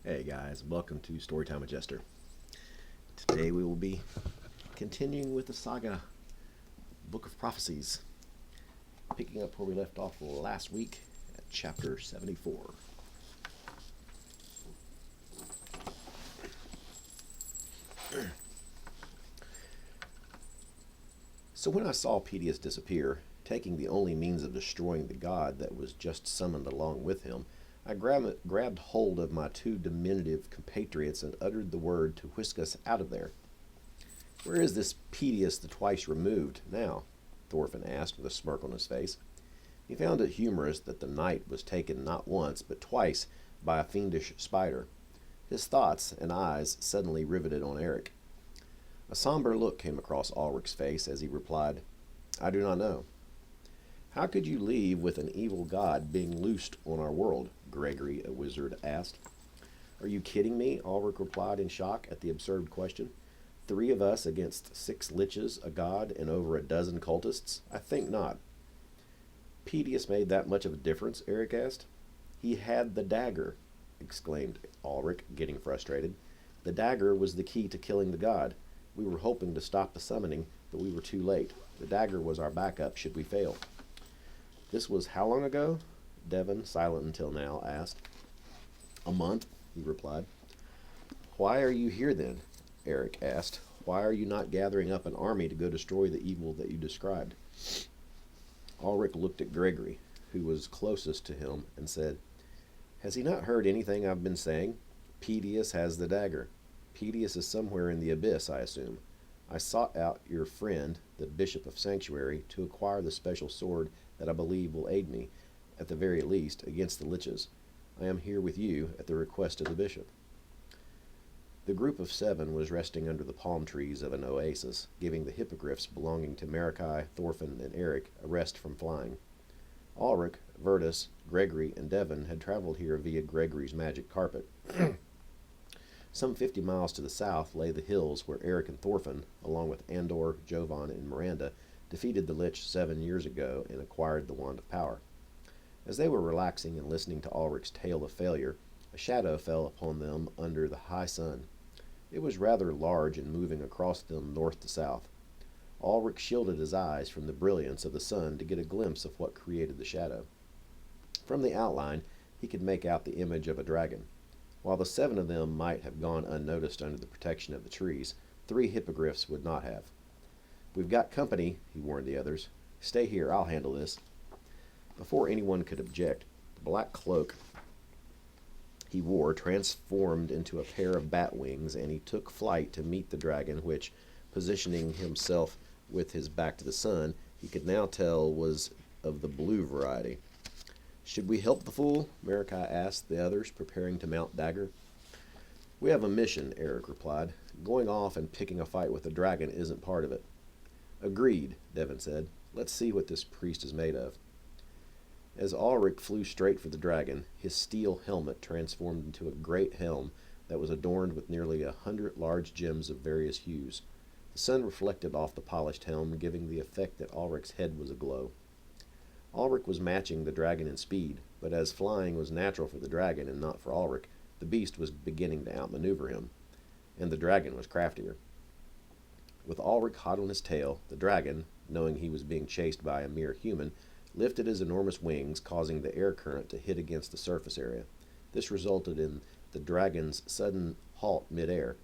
Hey guys, welcome to Storytime with Jester. Today we will be continuing with the saga Book of Prophecies, picking up where we left off last week at chapter 74. So when I saw Pedius disappear, taking the only means of destroying the god that was just summoned along with him, I grabbed hold of my two diminutive compatriots and uttered the word to whisk us out of there. "Where is this Pedius the twice removed now?" Thorfinn asked with a smirk on his face. He found it humorous that the knight was taken not once but twice by a fiendish spider. His thoughts and eyes suddenly riveted on Eric. A somber look came across Ulrich's face as he replied, "I do not know." "How could you leave with an evil god being loosed on our world?" Gregory, a wizard, asked. "Are you kidding me?" Ulrich replied in shock at the absurd question. "3 of us against 6 liches, a god, and over a dozen cultists? I think not." "Pedius made that much of a difference?" Eric asked. "He had the dagger," exclaimed Ulrich, getting frustrated. "The dagger was the key to killing the god. We were hoping to stop the summoning, but we were too late. The dagger was our backup should we fail." "This was how long ago?" Devon, silent until now, asked. "A month," he replied. "Why are you here then?" Eric asked. "Why are you not gathering up an army to go destroy the evil that you described?" Ulrich looked at Gregory, who was closest to him, and said, "Has he not heard anything I've been saying? Pedius has the dagger. Pedius is somewhere in the abyss, I assume. I sought out your friend, the Bishop of Sanctuary, to acquire the special sword that I believe will aid me, at the very least, against the liches. I am here with you at the request of the bishop." The group of 7 was resting under the palm trees of an oasis, giving the hippogriffs belonging to Marikai, Thorfinn, and Eric a rest from flying. Ulrich, Vertus, Gregory, and Devon had traveled here via Gregory's magic carpet. Some 50 miles to the south lay the hills where Eric and Thorfinn, along with Andor, Jovan, and Miranda, defeated the Lich 7 years ago and acquired the Wand of Power. As they were relaxing and listening to Ulrich's tale of failure, a shadow fell upon them under the high sun. It was rather large and moving across them north to south. Ulrich shielded his eyes from the brilliance of the sun to get a glimpse of what created the shadow. From the outline, he could make out the image of a dragon. While the 7 of them might have gone unnoticed under the protection of the trees, 3 hippogriffs would not have. "We've got company," he warned the others. "Stay here, I'll handle this." Before anyone could object, the black cloak he wore transformed into a pair of bat wings, and he took flight to meet the dragon, which, positioning himself with his back to the sun, he could now tell was of the blue variety. "Should we help the fool?" Marikai asked the others, preparing to mount dagger. "We have a mission," Eric replied. "Going off and picking a fight with a dragon isn't part of it." "Agreed," Devon said. "Let's see what this priest is made of." As Ulrich flew straight for the dragon, his steel helmet transformed into a great helm that was adorned with nearly 100 large gems of various hues. The sun reflected off the polished helm, giving the effect that Ulrich's head was aglow. Ulrich was matching the dragon in speed, but as flying was natural for the dragon and not for Ulrich, the beast was beginning to outmaneuver him, and the dragon was craftier. With Ulrich hot on his tail, the dragon, knowing he was being chased by a mere human, lifted his enormous wings, causing the air current to hit against the surface area. This resulted in the dragon's sudden halt midair.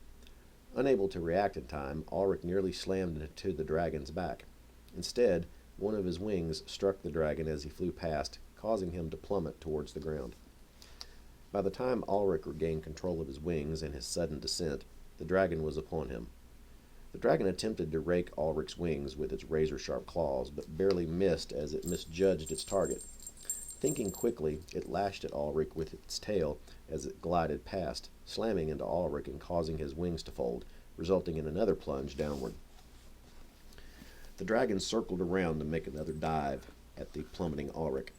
Unable to react in time, Ulrich nearly slammed into the dragon's back. Instead, one of his wings struck the dragon as he flew past, causing him to plummet towards the ground. By the time Ulrich regained control of his wings and his sudden descent, the dragon was upon him. The dragon attempted to rake Ulrich's wings with its razor-sharp claws, but barely missed as it misjudged its target. Thinking quickly, it lashed at Ulrich with its tail as it glided past, slamming into Ulrich and causing his wings to fold, resulting in another plunge downward. The dragon circled around to make another dive at the plummeting Ulrich.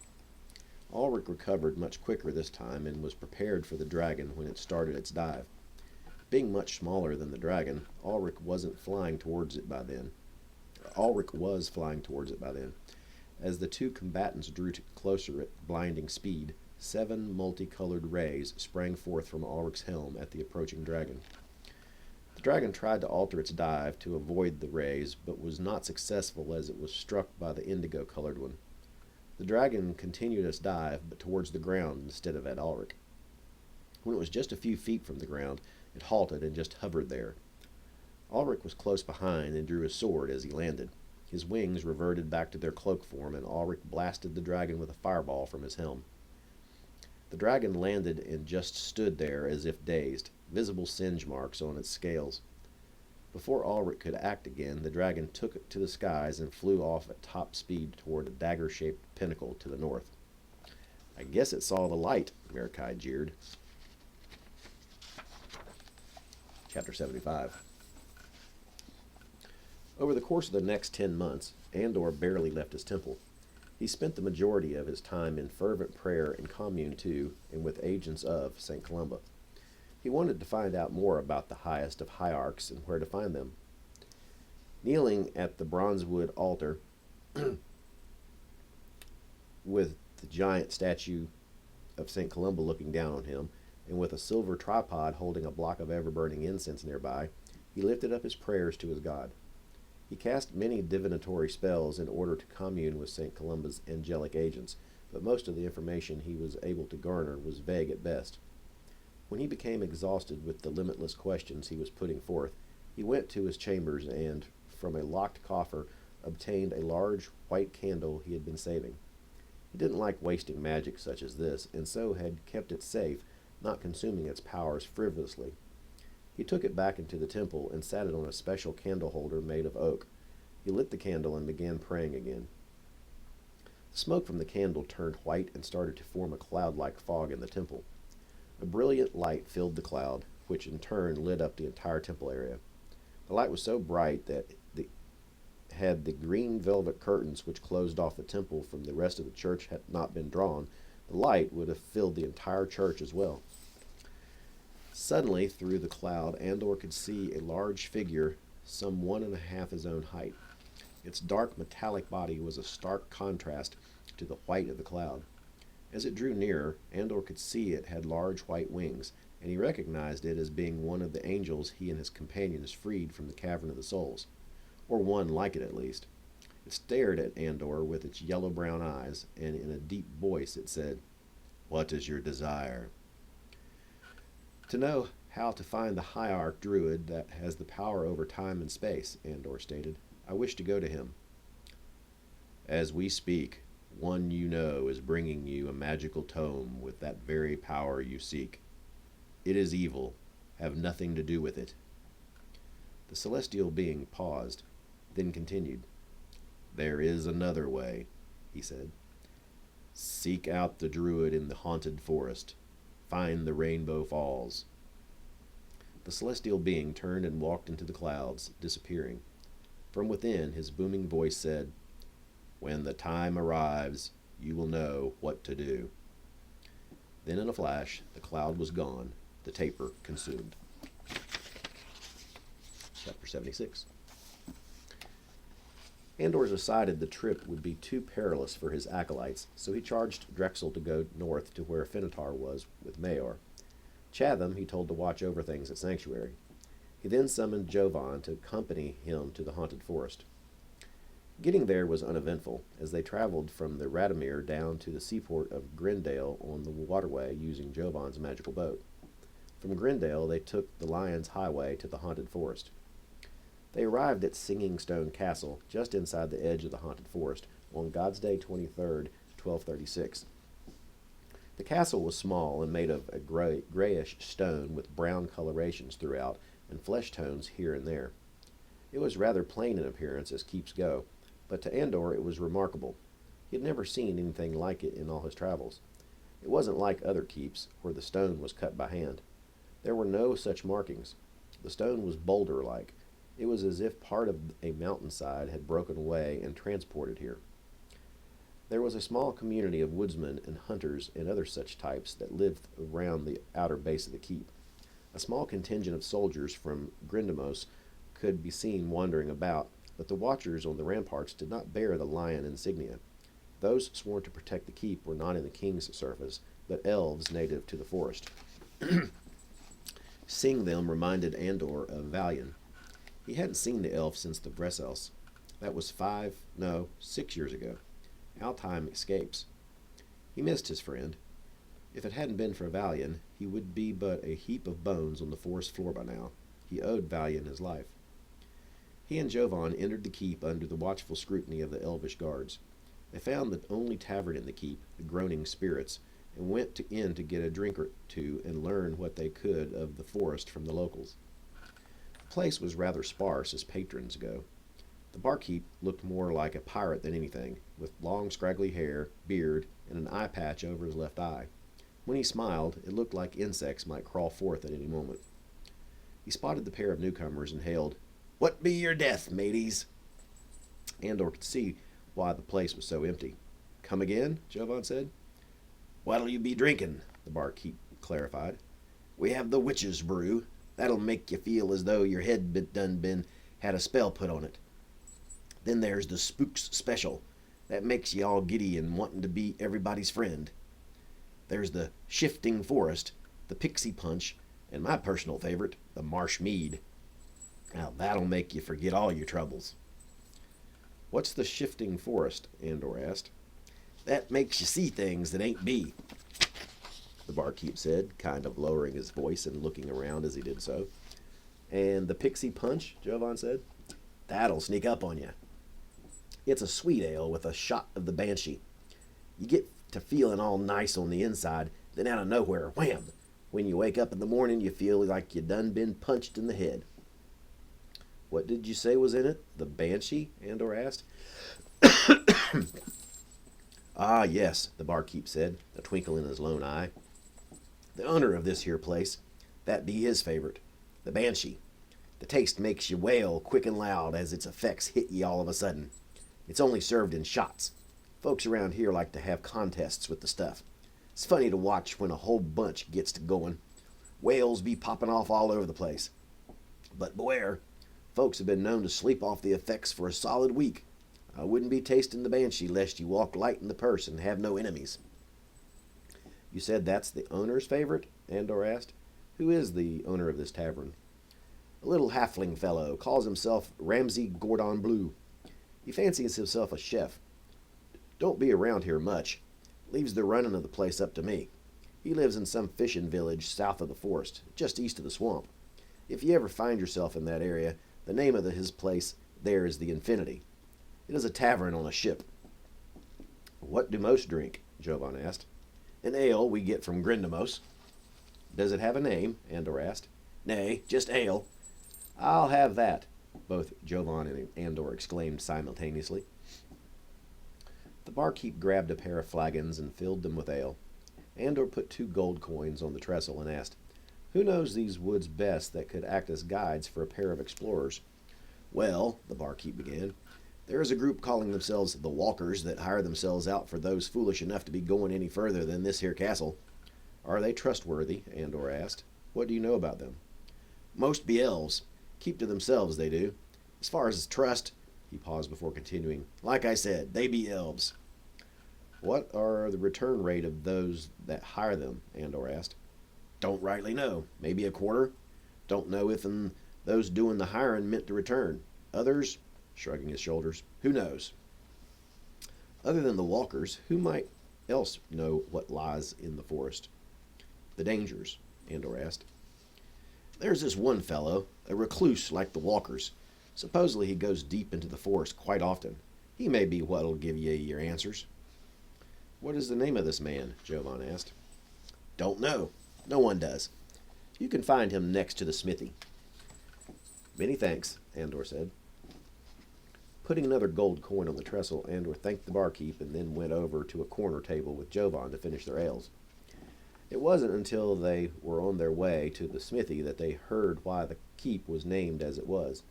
Ulrich recovered much quicker this time and was prepared for the dragon when it started its dive. Being much smaller than the dragon, Ulrich was flying towards it by then. As the two combatants drew closer at blinding speed, 7 multicolored rays sprang forth from Ulrich's helm at the approaching dragon. The dragon tried to alter its dive to avoid the rays, but was not successful as it was struck by the indigo-colored one. The dragon continued its dive, but towards the ground instead of at Ulrich. When it was just a few feet from the ground, it halted and just hovered there. Ulrich was close behind and drew his sword as he landed. His wings reverted back to their cloak form, and Ulrich blasted the dragon with a fireball from his helm. The dragon landed and just stood there as if dazed, visible singe marks on its scales. Before Ulrich could act again, the dragon took it to the skies and flew off at top speed toward a dagger-shaped pinnacle to the north. "I guess it saw the light," Mordecai jeered. Chapter 75. Over the course of the next 10 months, Andor barely left his temple. He spent the majority of his time in fervent prayer and commune to, and with agents of, St. Columba. He wanted to find out more about the highest of hierarchs and where to find them. Kneeling at the bronzewood altar with the giant statue of St. Columba looking down on him, and with a silver tripod holding a block of ever-burning incense nearby, he lifted up his prayers to his God. He cast many divinatory spells in order to commune with St. Columba's angelic agents, but most of the information he was able to garner was vague at best. When he became exhausted with the limitless questions he was putting forth, he went to his chambers and, from a locked coffer, obtained a large white candle he had been saving. He didn't like wasting magic such as this, and so had kept it safe, not consuming its powers frivolously. He took it back into the temple and sat it on a special candle holder made of oak. He lit the candle and began praying again. The smoke from the candle turned white and started to form a cloud-like fog in the temple. A brilliant light filled the cloud, which in turn lit up the entire temple area. The light was so bright that had the green velvet curtains which closed off the temple from the rest of the church had not been drawn, the light would have filled the entire church as well. Suddenly, through the cloud, Andor could see a large figure some 1.5 his own height. Its dark metallic body was a stark contrast to the white of the cloud. As it drew nearer, Andor could see it had large white wings, and he recognized it as being one of the angels he and his companions freed from the Cavern of the Souls, or one like it at least. It stared at Andor with its yellow-brown eyes, and in a deep voice it said, "What is your desire?" "To know how to find the hierarch druid that has the power over time and space," Andor stated. "I wish to go to him." "As we speak, one you know is bringing you a magical tome with that very power you seek. It is evil. Have nothing to do with it." The celestial being paused, then continued. "There is another way," he said. "Seek out the druid in the haunted forest. Find the Rainbow Falls." The celestial being turned and walked into the clouds, disappearing. From within, his booming voice said, "When the time arrives, you will know what to do." Then in a flash, the cloud was gone, the taper consumed. Chapter 76. Andor decided the trip would be too perilous for his acolytes, so he charged Drexel to go north to where Finitar was with Maor. Chatham he told to watch over things at Sanctuary. He then summoned Jovan to accompany him to the haunted forest. Getting there was uneventful, as they traveled from the Radomir down to the seaport of Grendale on the waterway using Jovan's magical boat. From Grendale they took the Lion's Highway to the haunted forest. They arrived at Singing Stone Castle, just inside the edge of the haunted forest, on God's Day 23rd, 1236. The castle was small and made of a grayish stone with brown colorations throughout and flesh tones here and there. It was rather plain in appearance as keeps go, but to Andor it was remarkable. He had never seen anything like it in all his travels. It wasn't like other keeps, where the stone was cut by hand. There were no such markings. The stone was boulder-like. It was as if part of a mountainside had broken away and transported here. There was a small community of woodsmen and hunters and other such types that lived around the outer base of the keep. A small contingent of soldiers from Grindamos could be seen wandering about, but the watchers on the ramparts did not bear the lion insignia. Those sworn to protect the keep were not in the king's service, but elves native to the forest. Seeing them reminded Andor of Valian. He hadn't seen the elf since the Bressels. That was 6 years ago. Altheim escapes. He missed his friend. If it hadn't been for Valian, he would be but a heap of bones on the forest floor by now. He owed Valian his life. He and Jovan entered the keep under the watchful scrutiny of the elvish guards. They found the only tavern in the keep, the Groaning Spirits, and went in to get a drink or two and learn what they could of the forest from the locals. The place was rather sparse as patrons go. The barkeep looked more like a pirate than anything, with long scraggly hair, beard, and an eye patch over his left eye. When he smiled, it looked like insects might crawl forth at any moment. He spotted the pair of newcomers and hailed, "What be your death, mateys?" Andor could see why the place was so empty. "Come again?" Jovan said. "What'll you be drinking?" the barkeep clarified. "We have the witch's brew. That'll make you feel as though your head done had a spell put on it. Then there's the Spooks Special. That makes you all giddy and wanting to be everybody's friend. There's the Shifting Forest, the Pixie Punch, and my personal favorite, the Marsh Mead. Now that'll make you forget all your troubles." "What's the Shifting Forest?" Andor asked. "That makes you see things that ain't be," the barkeep said, kind of lowering his voice and looking around as he did so. "And the Pixie Punch?" Jovan said. "That'll sneak up on you. It's a sweet ale with a shot of the Banshee. You get to feeling all nice on the inside, then out of nowhere, wham! When you wake up in the morning, you feel like you done been punched in the head." "What did you say was in it? The Banshee?" Andor asked. "Ah, yes," the barkeep said, a twinkle in his lone eye. "The owner of this here place, that be his favorite, the Banshee. The taste makes you wail quick and loud as its effects hit ye all of a sudden. It's only served in shots. Folks around here like to have contests with the stuff. It's funny to watch when a whole bunch gets to going. Whales be popping off all over the place. But beware, folks have been known to sleep off the effects for a solid week. I wouldn't be tasting the Banshee lest you walk light in the purse and have no enemies." "You said that's the owner's favorite?" Andor asked. "Who is the owner of this tavern?" "A little halfling fellow, calls himself Ramsay Gordon Blue. He fancies himself a chef. Don't be around here much. Leaves the running of the place up to me. He lives in some fishing village south of the forest, just east of the swamp. If you ever find yourself in that area, the name of his place there is the Infinity. It is a tavern on a ship." "What do most drink?" Jovan asked. "An ale we get from Grindamos." "Does it have a name?" Andor asked. "Nay, just ale." "I'll have that," both Jovan and Andor exclaimed simultaneously. The barkeep grabbed a pair of flagons and filled them with ale. Andor put 2 gold coins on the trestle and asked, "Who knows these woods best that could act as guides for a pair of explorers?" "Well," the barkeep began, "there is a group calling themselves the Walkers that hire themselves out for those foolish enough to be going any further than this here castle." "Are they trustworthy?" Andor asked. "What do you know about them?" "Most be elves. Keep to themselves, they do. As far as trust," he paused before continuing, "like I said, they be elves." "What are the return rate of those that hire them?" Andor asked. "Don't rightly know. Maybe a quarter. Don't know if those doing the hiring meant to return. Others," shrugging his shoulders, "who knows?" "Other than the Walkers, who might else know what lies in the forest?" "The dangers?" Andor asked. "There's this one fellow, a recluse like the Walkers. Supposedly he goes deep into the forest quite often. He may be what'll give ye your answers." "What is the name of this man?" Jovan asked. "Don't know. No one does. You can find him next to the smithy." "Many thanks," Andor said. Putting another gold coin on the trestle, Andor thanked the barkeep and then went over to a corner table with Jovan to finish their ales. It wasn't until they were on their way to the smithy that they heard why the keep was named as it was.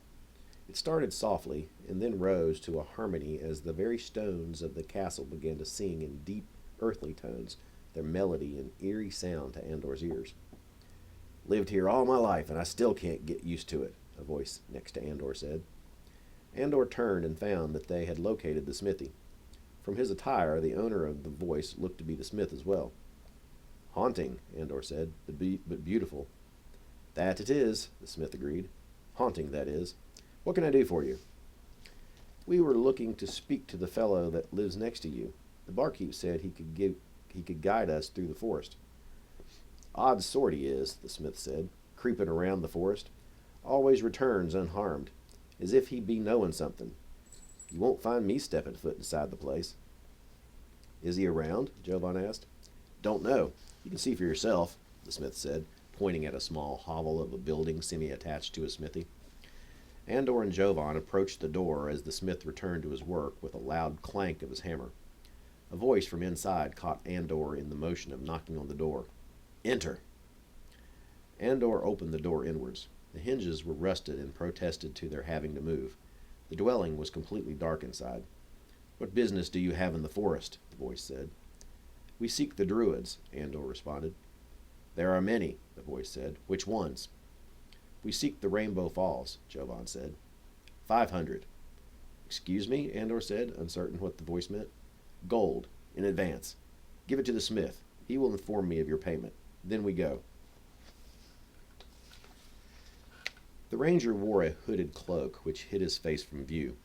It started softly and then rose to a harmony as the very stones of the castle began to sing in deep, earthly tones, their melody an eerie sound to Andor's ears. "Lived here all my life, and I still can't get used to it," a voice next to Andor said. Andor turned and found that they had located the smithy. From his attire, the owner of the voice looked to be the smith as well. Haunting, Andor said, but beautiful. That it is, the smith agreed. Haunting, that is. What can I do for you? We were looking to speak to the fellow that lives next to you. The barkeep said he could guide us through the forest. Odd sort he is, the smith said, creeping around the forest. Always returns unharmed, as if he be knowing something. You won't find me stepping foot inside the place. Is he around? Jovan asked. Don't know. You can see for yourself, the smith said, pointing at a small hovel of a building semi-attached to a smithy. Andor and Jovan approached the door as the smith returned to his work with a loud clank of his hammer. A voice from inside caught Andor in the motion of knocking on the door. Enter. Andor opened the door inwards. The hinges were rusted and protested to their having to move. The dwelling was completely dark inside. What business do you have in the forest? The voice said. We seek the Druids, Andor responded. There are many, the voice said. Which ones? We seek the Rainbow Falls, Jovan said. 500. Excuse me, Andor said, uncertain what the voice meant. Gold, in advance. Give it to the smith. He will inform me of your payment. Then we go. The ranger wore a hooded cloak which hid his face from view.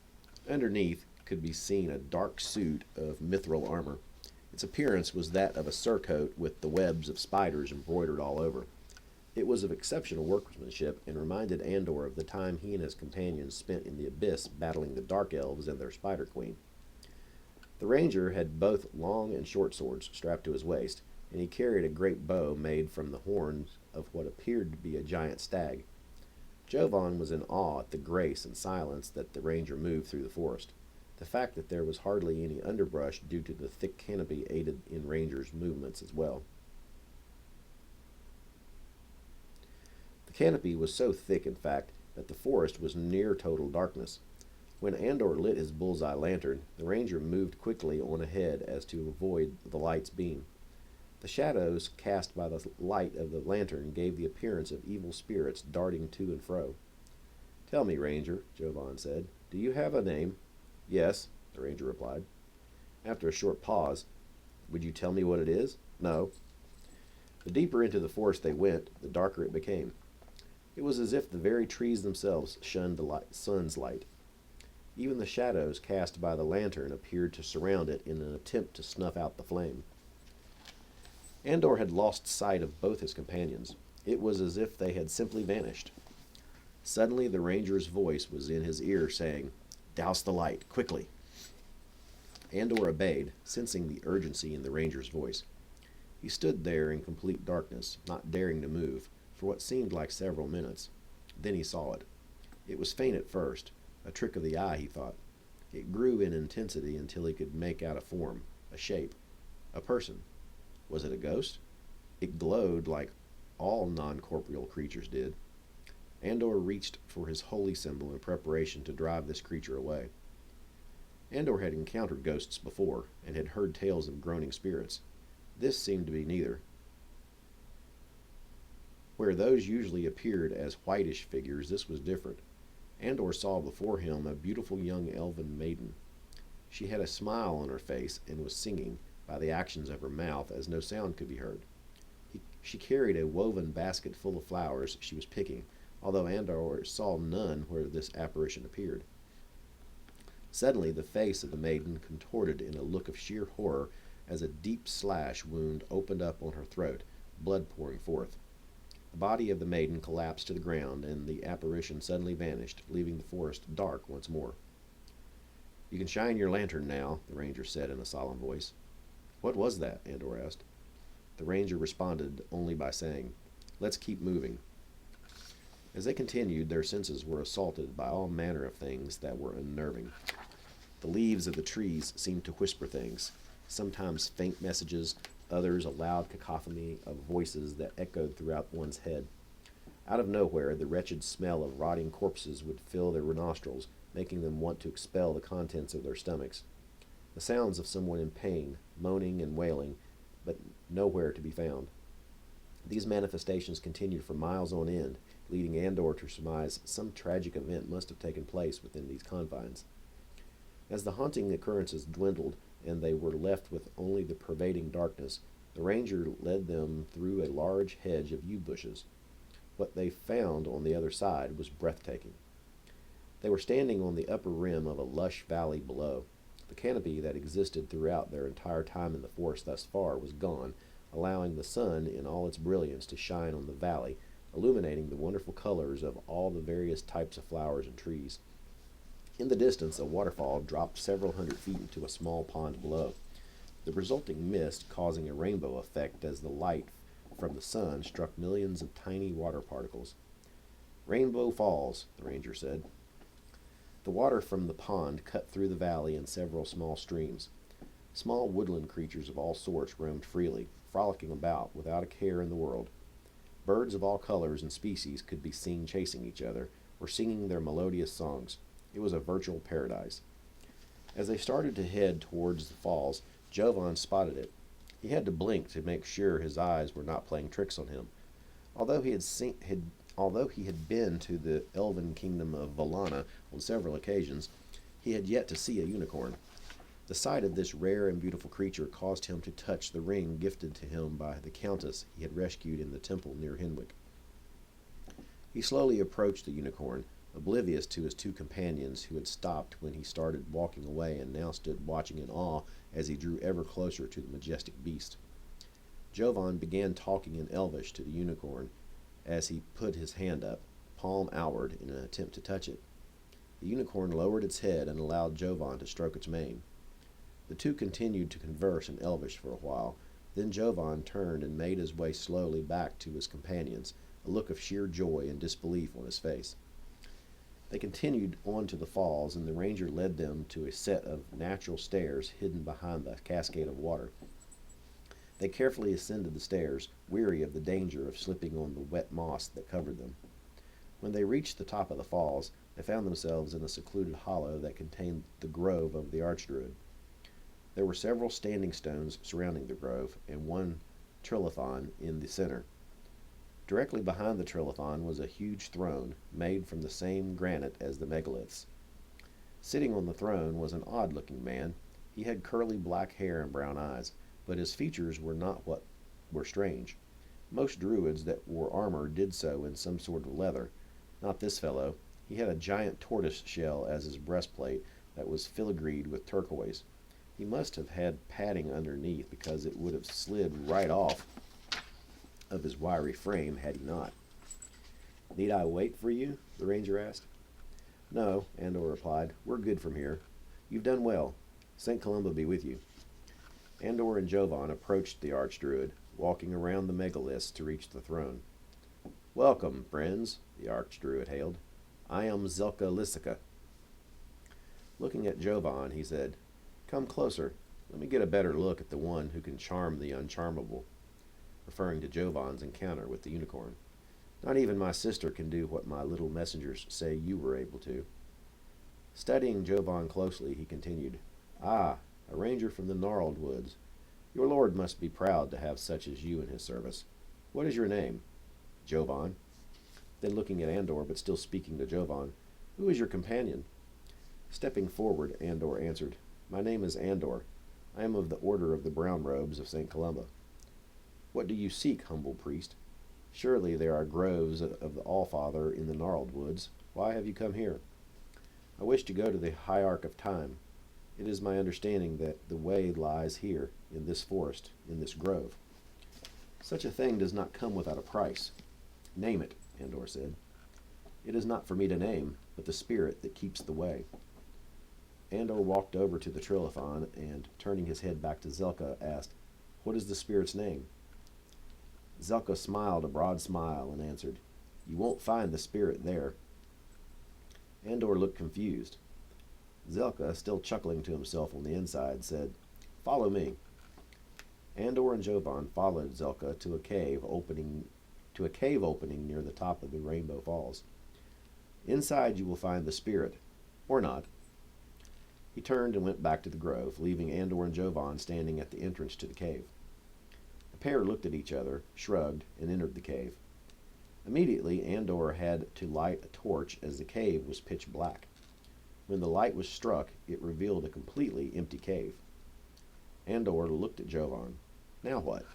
Underneath could be seen a dark suit of mithril armor. Its appearance was that of a surcoat with the webs of spiders embroidered all over. It was of exceptional workmanship and reminded Andor of the time he and his companions spent in the abyss battling the Dark Elves and their Spider Queen. The ranger had both long and short swords strapped to his waist, and he carried a great bow made from the horns of what appeared to be a giant stag. Jovan was in awe at the grace and silence that the ranger moved through the forest. The fact that there was hardly any underbrush due to the thick canopy aided in Ranger's movements as well. The canopy was so thick, in fact, that the forest was near total darkness. When Andor lit his bullseye lantern, the ranger moved quickly on ahead as to avoid the light's beam. The shadows cast by the light of the lantern gave the appearance of evil spirits darting to and fro. Tell me, Ranger, Jovan said, do you have a name? Yes, the ranger replied. After a short pause, would you tell me what it is? No. The deeper into the forest they went, the darker it became. It was as if the very trees themselves shunned the sun's light. Even the shadows cast by the lantern appeared to surround it in an attempt to snuff out the flame. Andor had lost sight of both his companions. It was as if they had simply vanished. Suddenly the ranger's voice was in his ear, saying, Douse the light, quickly. Andor obeyed, sensing the urgency in the ranger's voice. He stood there in complete darkness, not daring to move, for what seemed like several minutes. Then he saw it. It was faint at first, a trick of the eye, he thought. It grew in intensity until he could make out a form, a shape, a person. Was it a ghost? It glowed like all non-corporeal creatures did. Andor reached for his holy symbol in preparation to drive this creature away. Andor had encountered ghosts before, and had heard tales of groaning spirits. This seemed to be neither. Where those usually appeared as whitish figures, this was different. Andor saw before him a beautiful young elven maiden. She had a smile on her face and was singing, by the actions of her mouth, as no sound could be heard. She carried a woven basket full of flowers she was picking, although Andor saw none where this apparition appeared. Suddenly the face of the maiden contorted in a look of sheer horror as a deep slash wound opened up on her throat, blood pouring forth. The body of the maiden collapsed to the ground, and the apparition suddenly vanished, leaving the forest dark once more. You can shine your lantern now, the ranger said in a solemn voice. What was that? Andor asked. The ranger responded only by saying, Let's keep moving. As they continued, their senses were assaulted by all manner of things that were unnerving. The leaves of the trees seemed to whisper things, sometimes faint messages, others a loud cacophony of voices that echoed throughout one's head. Out of nowhere, the wretched smell of rotting corpses would fill their nostrils, making them want to expel the contents of their stomachs. The sounds of someone in pain, moaning and wailing, but nowhere to be found. These manifestations continued for miles on end, leading Andor to surmise some tragic event must have taken place within these confines. As the haunting occurrences dwindled, and they were left with only the pervading darkness, The ranger led them through a large hedge of yew bushes. What they found on the other side was breathtaking. They were standing on the upper rim of a lush valley below. The canopy that existed throughout their entire time in the forest thus far was gone, allowing the sun in all its brilliance to shine on the valley, illuminating the wonderful colors of all the various types of flowers and trees. In the distance, a waterfall dropped several hundred feet into a small pond below, the resulting mist causing a rainbow effect as the light from the sun struck millions of tiny water particles. "Rainbow Falls," the ranger said. The water from the pond cut through the valley in several small streams. Small woodland creatures of all sorts roamed freely, frolicking about without a care in the world. Birds of all colors and species could be seen chasing each other, or singing their melodious songs. It was a virtual paradise. As they started to head towards the falls, Jovan spotted it. He had to blink to make sure his eyes were not playing tricks on him. Although he had been to the elven kingdom of Valana on several occasions, he had yet to see a unicorn. The sight of this rare and beautiful creature caused him to touch the ring gifted to him by the countess he had rescued in the temple near Henwick. He slowly approached the unicorn, oblivious to his two companions who had stopped when he started walking away and now stood watching in awe as he drew ever closer to the majestic beast. Jovan began talking in Elvish to the unicorn as he put his hand up, palm outward, in an attempt to touch it. The unicorn lowered its head and allowed Jovan to stroke its mane. The two continued to converse in Elvish for a while. Then Jovan turned and made his way slowly back to his companions, a look of sheer joy and disbelief on his face. They continued on to the falls, and the ranger led them to a set of natural stairs hidden behind the cascade of water. They carefully ascended the stairs, weary of the danger of slipping on the wet moss that covered them. When they reached the top of the falls, they found themselves in a secluded hollow that contained the grove of the Archdruid. There were several standing stones surrounding the grove, and one trilithon in the center. Directly behind the trilithon was a huge throne, made from the same granite as the megaliths. Sitting on the throne was an odd-looking man. He had curly black hair and brown eyes, but his features were not what were strange. Most druids that wore armor did so in some sort of leather. Not this fellow. He had a giant tortoise shell as his breastplate that was filigreed with turquoise. He must have had padding underneath, because it would have slid right off of his wiry frame had he not. "Need I wait for you?" the ranger asked. "No," Andor replied. "We're good from here. You've done well. St. Columba be with you." Andor and Jovan approached the Archdruid, walking around the megaliths to reach the throne. "Welcome, friends," the Archdruid hailed. "I am Zelka Lissica." Looking at Jovan, he said, "Come closer. Let me get a better look at the one who can charm the uncharmable," referring to Jovan's encounter with the unicorn. "Not even my sister can do what my little messengers say you were able to." Studying Jovan closely, he continued, "Ah, a ranger from the gnarled woods. Your lord must be proud to have such as you in his service. What is your name?" "Jovan." Then looking at Andor, but still speaking to Jovan, "Who is your companion?" Stepping forward, Andor answered, "My name is Andor. I am of the Order of the Brown Robes of St. Columba." "What do you seek, humble priest? Surely there are groves of the Allfather in the gnarled woods. Why have you come here?" "I wish to go to the Hierarch of Time. It is my understanding that the way lies here, in this forest, in this grove." "Such a thing does not come without a price." "Name it," Andor said. "It is not for me to name, but the spirit that keeps the way." Andor walked over to the trilithon and, turning his head back to Zelka, asked, "What is the spirit's name?" Zelka smiled a broad smile and answered, "You won't find the spirit there." Andor looked confused. Zelka, still chuckling to himself on the inside, said, "Follow me." Andor and Jovan followed Zelka to a cave opening near the top of the Rainbow Falls. "Inside you will find the spirit, or not." He turned and went back to the grove, leaving Andor and Jovan standing at the entrance to the cave. The pair looked at each other, shrugged, and entered the cave. Immediately, Andor had to light a torch as the cave was pitch black. When the light was struck, it revealed a completely empty cave. Andor looked at Jovan. "Now what?"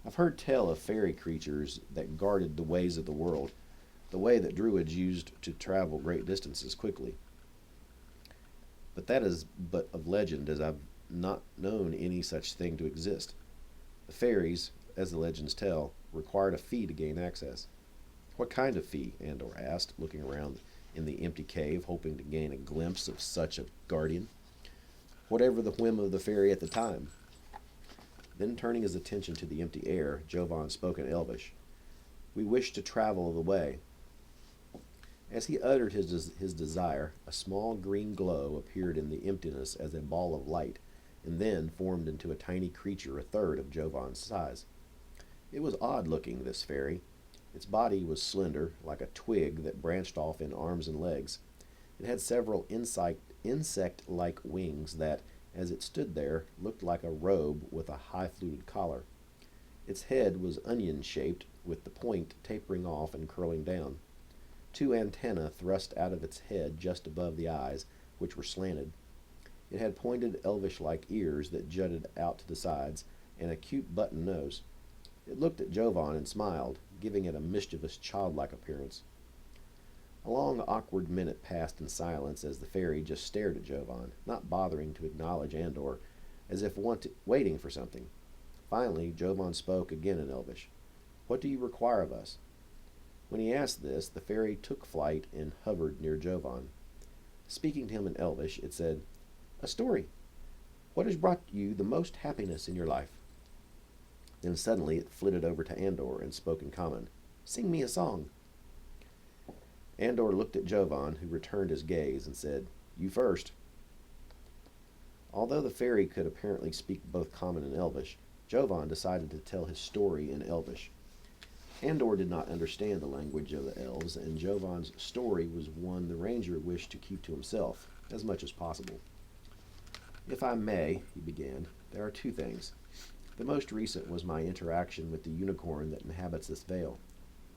I've heard tell of fairy creatures that guarded the ways of the world, the way that druids used to travel great distances quickly. But that is but of legend, as I've not known any such thing to exist. The fairies, as the legends tell, required a fee to gain access. What kind of fee? Andor asked, looking around in the empty cave, hoping to gain a glimpse of such a guardian. Whatever the whim of the fairy at the time. Then, turning his attention to the empty air, Jovan spoke in Elvish. We wish to travel the way. As he uttered his desire, a small green glow appeared in the emptiness as a ball of light, and then formed into a tiny creature a third of Jovan's size. It was odd-looking, this fairy. Its body was slender, like a twig that branched off in arms and legs. It had several insect-like wings that, as it stood there, looked like a robe with a high-fluted collar. Its head was onion-shaped, with the point tapering off and curling down. Two antennae thrust out of its head just above the eyes, which were slanted. It had pointed elvish-like ears that jutted out to the sides, and a cute button nose. It looked at Jovan and smiled, giving it a mischievous, childlike appearance. A long, awkward minute passed in silence as the fairy just stared at Jovan, not bothering to acknowledge Andor, as if waiting for something. Finally, Jovan spoke again in Elvish. What do you require of us? When he asked this, the fairy took flight and hovered near Jovan. Speaking to him in Elvish, it said, A story. What has brought you the most happiness in your life? Then suddenly it flitted over to Andor and spoke in common. Sing me a song. Andor looked at Jovan, who returned his gaze, and said, You first. Although the fairy could apparently speak both common and Elvish, Jovan decided to tell his story in Elvish. Andor did not understand the language of the elves, and Jovan's story was one the ranger wished to keep to himself, as much as possible. If I may, he began, there are two things. The most recent was my interaction with the unicorn that inhabits this vale.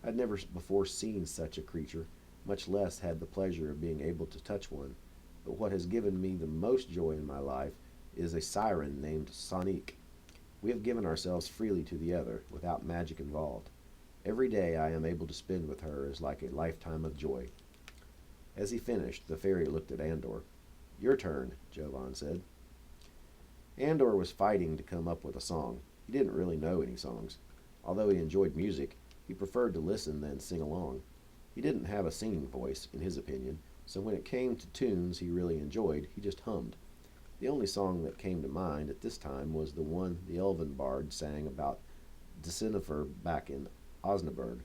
I'd never before seen such a creature, much less had the pleasure of being able to touch one. But what has given me the most joy in my life is a siren named Sonique. We have given ourselves freely to the other, without magic involved. Every day I am able to spend with her is like a lifetime of joy. As he finished, the fairy looked at Andor. Your turn, Jovan said. Andor was fighting to come up with a song. He didn't really know any songs. Although he enjoyed music, he preferred to listen than sing along. He didn't have a singing voice, in his opinion, so when it came to tunes he really enjoyed, he just hummed. The only song that came to mind at this time was the one the elven bard sang about Decinifer back in Osnaburg.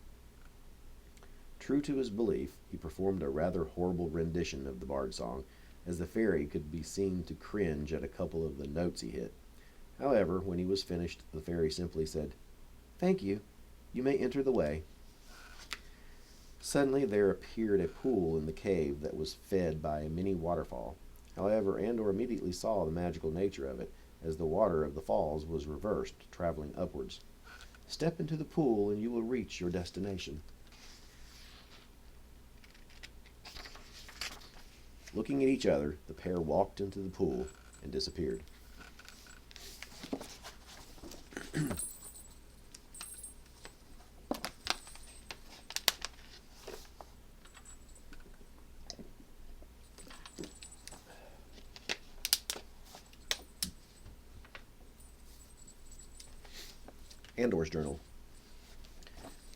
True to his belief, he performed a rather horrible rendition of the bard song, as the fairy could be seen to cringe at a couple of the notes he hit. However, when he was finished, the fairy simply said, Thank you. You may enter the way. Suddenly there appeared a pool in the cave that was fed by a mini waterfall. However, Andor immediately saw the magical nature of it, as the water of the falls was reversed, traveling upwards. Step into the pool and you will reach your destination. Looking at each other, the pair walked into the pool and disappeared. Andor's Journal.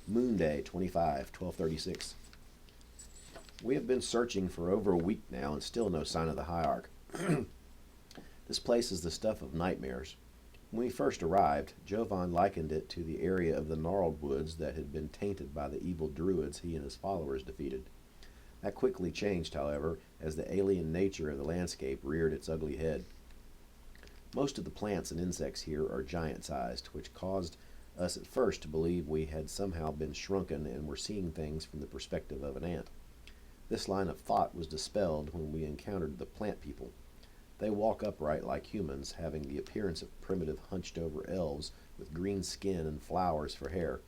Moon Day 25/12/36. We have been searching for over a week now and still no sign of the High Ark. This place is the stuff of nightmares. When we first arrived, Jovan likened it to the area of the gnarled woods that had been tainted by the evil druids he and his followers defeated. That quickly changed, however, as the alien nature of the landscape reared its ugly head. Most of the plants and insects here are giant-sized, which caused us at first to believe we had somehow been shrunken and were seeing things from the perspective of an ant. This line of thought was dispelled when we encountered the plant people. They walk upright like humans, having the appearance of primitive hunched-over elves with green skin and flowers for hair.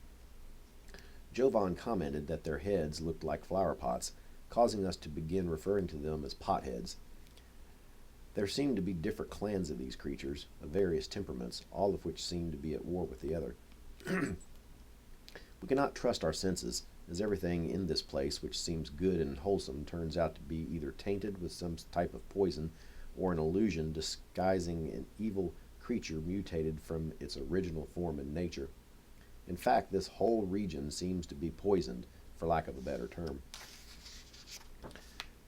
Jovan commented that their heads looked like flower pots, causing us to begin referring to them as potheads. There seemed to be different clans of these creatures, of various temperaments, all of which seemed to be at war with the other. We cannot trust our senses, as everything in this place which seems good and wholesome turns out to be either tainted with some type of poison or an illusion disguising an evil creature mutated from its original form and nature. In fact, this whole region seems to be poisoned, for lack of a better term.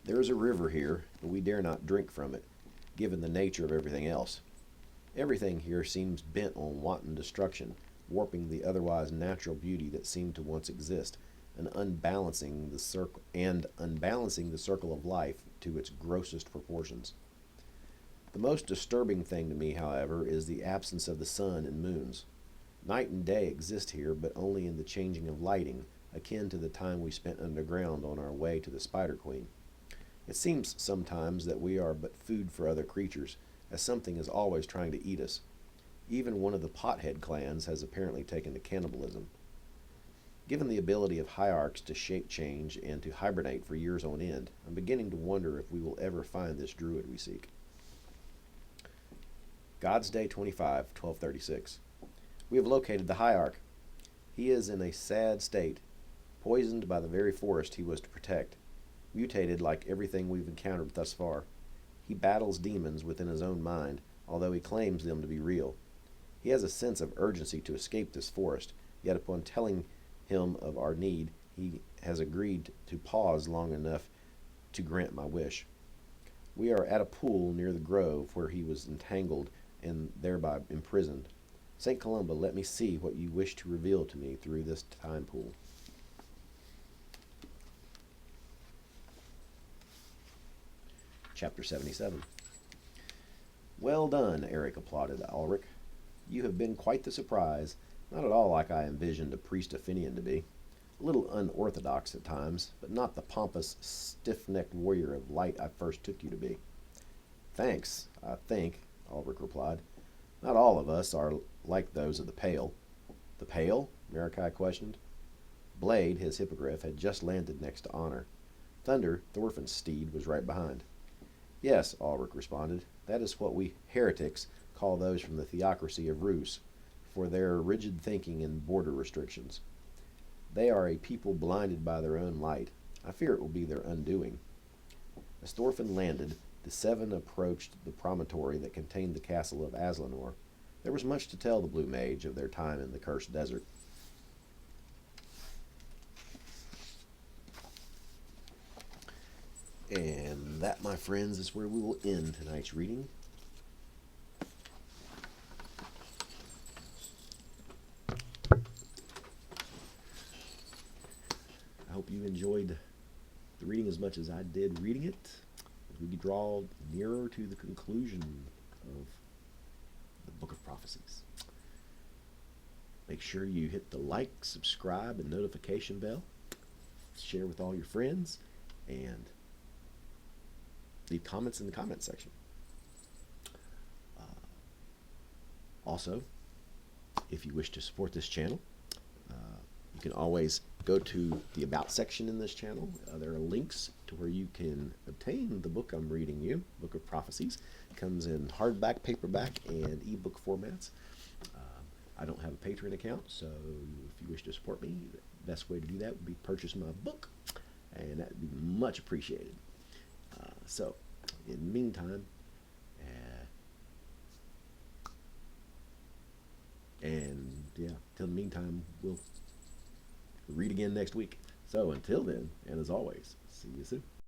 There is a river here, but we dare not drink from it, given the nature of everything else. Everything here seems bent on wanton destruction, warping the otherwise natural beauty that seemed to once exist, and unbalancing the circle of life to its grossest proportions. The most disturbing thing to me, however, is the absence of the sun and moons. Night and day exist here, but only in the changing of lighting, akin to the time we spent underground on our way to the Spider Queen. It seems sometimes that we are but food for other creatures, as something is always trying to eat us. Even one of the Pothead clans has apparently taken to cannibalism. Given the ability of hierarchs to shape change and to hibernate for years on end, I'm beginning to wonder if we will ever find this druid we seek. God's Day 25, 1236. We have located the hierarch. He is in a sad state, poisoned by the very forest he was to protect, mutated like everything we've encountered thus far. He battles demons within his own mind, although he claims them to be real. He has a sense of urgency to escape this forest, yet upon telling him of our need, he has agreed to pause long enough to grant my wish. We are at a pool near the grove where he was entangled and thereby imprisoned. St. Columba, let me see what you wish to reveal to me through this time pool. Chapter 77. Well done, Eric applauded Ulrich. You have been quite the surprise, not at all like I envisioned a priest of Finian to be. A little unorthodox at times, but not the pompous, stiff-necked warrior of light I first took you to be. Thanks, I think, Ulrich replied. Not all of us are like those of the Pale. The Pale? Marikai questioned. Blade, his hippogriff, had just landed next to Honor. Thunder, Thorfinn's steed, was right behind. Yes, Ulrich responded. That is what we heretics call those from the theocracy of Rus, for their rigid thinking and border restrictions. They are a people blinded by their own light. I fear it will be their undoing. As Thorfinn landed, the seven approached the promontory that contained the castle of Aslanor. There was much to tell the Blue Mage of their time in the Cursed Desert. And that, my friends, is where we will end tonight's reading. I hope you enjoyed the reading as much as I did reading it, as we draw nearer to the conclusion of the Book of Prophecies. Make sure you hit the like, subscribe, and notification bell. Share with all your friends, and leave comments in the comment section. Also, if you wish to support this channel, you can always go to the About section in this channel. There are links to where you can obtain the book I'm reading you, Book of Prophecies. It comes in hardback, paperback, and ebook formats. I don't have a Patreon account, so if you wish to support me, the best way to do that would be purchase my book, and that would be much appreciated. So, in the meantime, till the meantime, we'll read again next week. So, until then, and as always, see you soon.